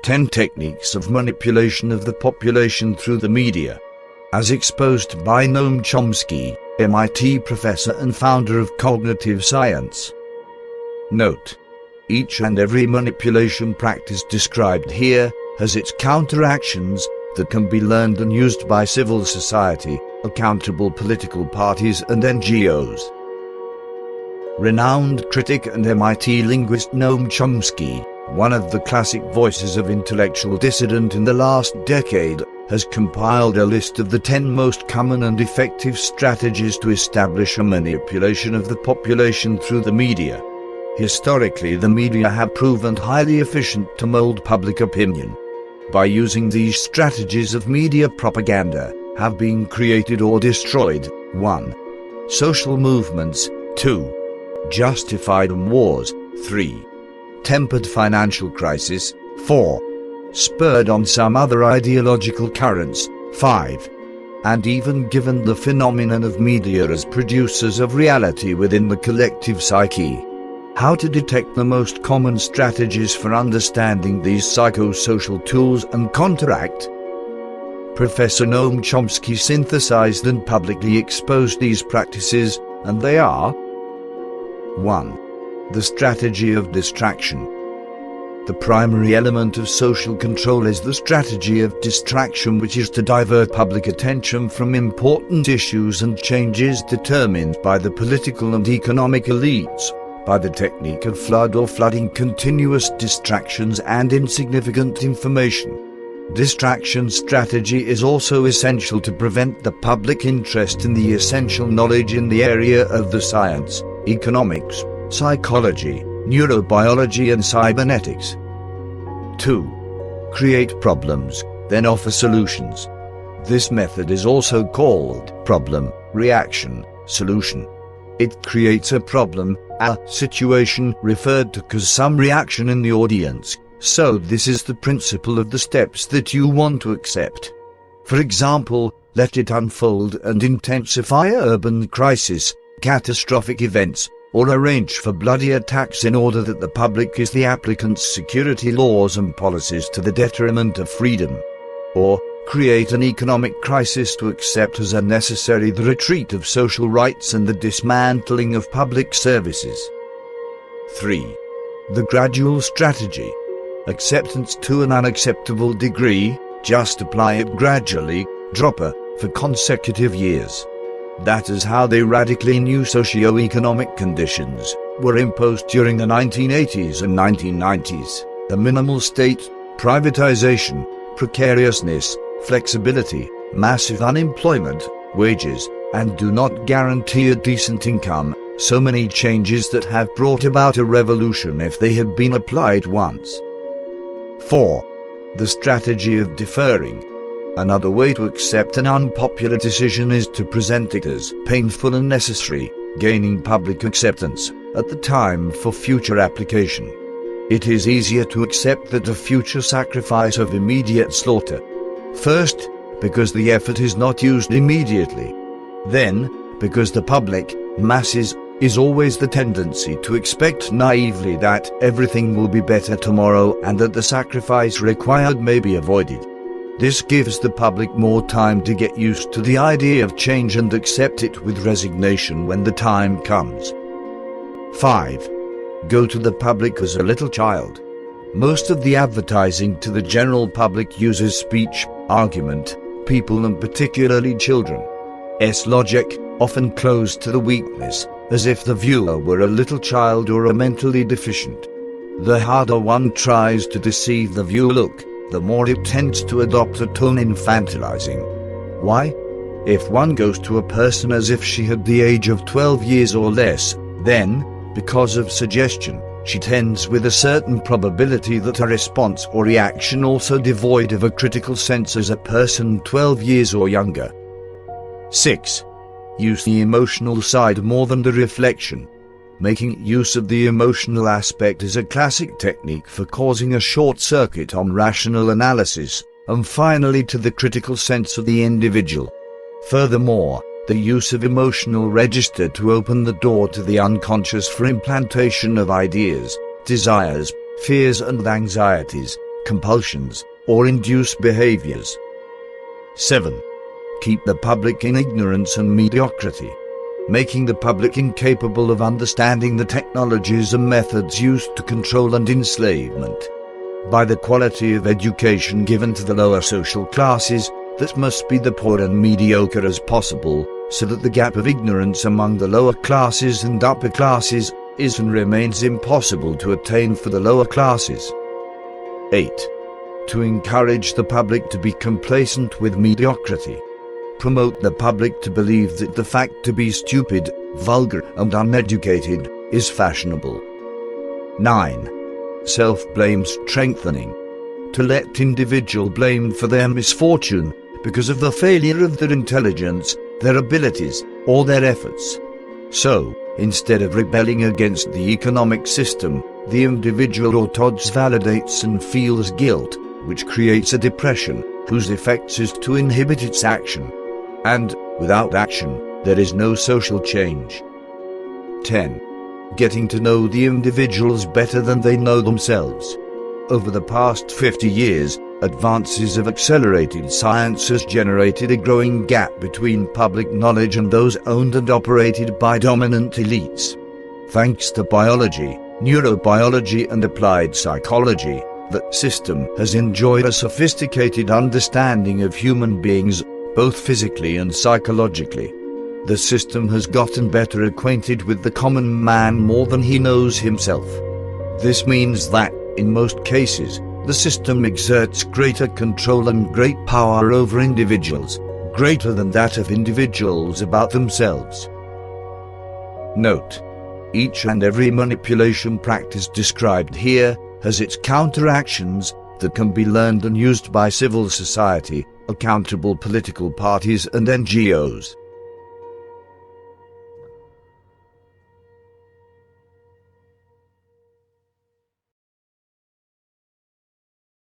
10 Techniques of Manipulation of the Population Through the Media, as exposed by Noam Chomsky, MIT professor and founder of cognitive science. Note: each and every manipulation practice described here has its counteractions that can be learned and used by civil society, accountable political parties and NGOs. Renowned critic and MIT linguist Noam Chomsky, one of the classic voices of intellectual dissident in the last decade, has compiled a list of the 10 most common and effective strategies to establish a manipulation of the population through the media. Historically, the media have proven highly efficient to mold public opinion. By using these strategies of media propaganda, have been created or destroyed: 1. Social movements. 2. Justified wars. 3. Tempered financial crisis. 4. Spurred on some other ideological currents. 5. And even given the phenomenon of media as producers of reality within the collective psyche. How to detect the most common strategies for understanding these psychosocial tools and counteract? Professor Noam Chomsky synthesized and publicly exposed these practices, and they are: 1. The strategy of distraction. The primary element of social control is the strategy of distraction, which is to divert public attention from important issues and changes determined by the political and economic elites, by the technique of flood or flooding continuous distractions and insignificant information. Distraction strategy is also essential to prevent the public interest in the essential knowledge in the area of the science, economics, psychology, neurobiology and cybernetics. 2. Create problems, then offer solutions. This method is also called problem, reaction, solution. It creates a problem, a situation referred to as some reaction in the audience. So this is the principle of the steps that you want to accept. For example, let it unfold and intensify urban crisis, catastrophic events, or arrange for bloody attacks in order that the public is the applicant's security laws and policies to the detriment of freedom. Or, create an economic crisis to accept as unnecessary the retreat of social rights and the dismantling of public services. 3. The gradual strategy. Acceptance to an unacceptable degree, just apply it gradually, drop it for consecutive years. That is how the radically new socio-economic conditions were imposed during the 1980s and 1990s. The minimal state, privatization, precariousness, flexibility, massive unemployment, wages, and do not guarantee a decent income, so many changes that have brought about a revolution if they had been applied once. 4. The strategy of deferring. Another way to accept an unpopular decision is to present it as painful and necessary, gaining public acceptance at the time for future application. It is easier to accept that a future sacrifice of immediate slaughter. First, because the effort is not used immediately. Then, because the public, masses, is always the tendency to expect naively that everything will be better tomorrow and that the sacrifice required may be avoided. This gives the public more time to get used to the idea of change and accept it with resignation when the time comes. 5. Go to the public as a little child. Most of the advertising to the general public uses speech, argument, people and particularly children's logic, often closed to the weakness, as if the viewer were a little child or a mentally deficient. The harder one tries to deceive the viewer, the more it tends to adopt a tone infantilizing. Why? If one goes to a person as if she had the age of 12 years or less, then, because of suggestion, she tends with a certain probability that a response or reaction also devoid of a critical sense as a person 12 years or younger. 6. Use the emotional side more than the reflection. Making use of the emotional aspect is a classic technique for causing a short circuit on rational analysis, and finally to the critical sense of the individual. Furthermore, the use of emotional register to open the door to the unconscious for implantation of ideas, desires, fears and anxieties, compulsions, or induce behaviors. 7. Keep the public in ignorance and mediocrity, making the public incapable of understanding the technologies and methods used to control and enslavement. By the quality of education given to the lower social classes, that must be the poor and mediocre as possible, so that the gap of ignorance among the lower classes and upper classes is and remains impossible to attain for the lower classes. 8. To encourage the public to be complacent with mediocrity. Promote the public to believe that the fact to be stupid, vulgar, and uneducated is fashionable. 9. Self-blame strengthening. To let individual blame for their misfortune because of the failure of their intelligence, their abilities, or their efforts. So, instead of rebelling against the economic system, the individual orthodox validates and feels guilt, which creates a depression, whose effect is to inhibit its action. And, without action, there is no social change. 10. Getting to know the individuals better than they know themselves. Over the past 50 years, advances of accelerated science has generated a growing gap between public knowledge and those owned and operated by dominant elites. Thanks to biology, neurobiology, and applied psychology, that system has enjoyed a sophisticated understanding of human beings, both physically and psychologically. The system has gotten better acquainted with the common man more than he knows himself. This means that, in most cases, the system exerts greater control and great power over individuals, greater than that of individuals about themselves. Note: each and every manipulation practice described here has its counteractions that can be learned and used by civil society, accountable political parties, and NGOs.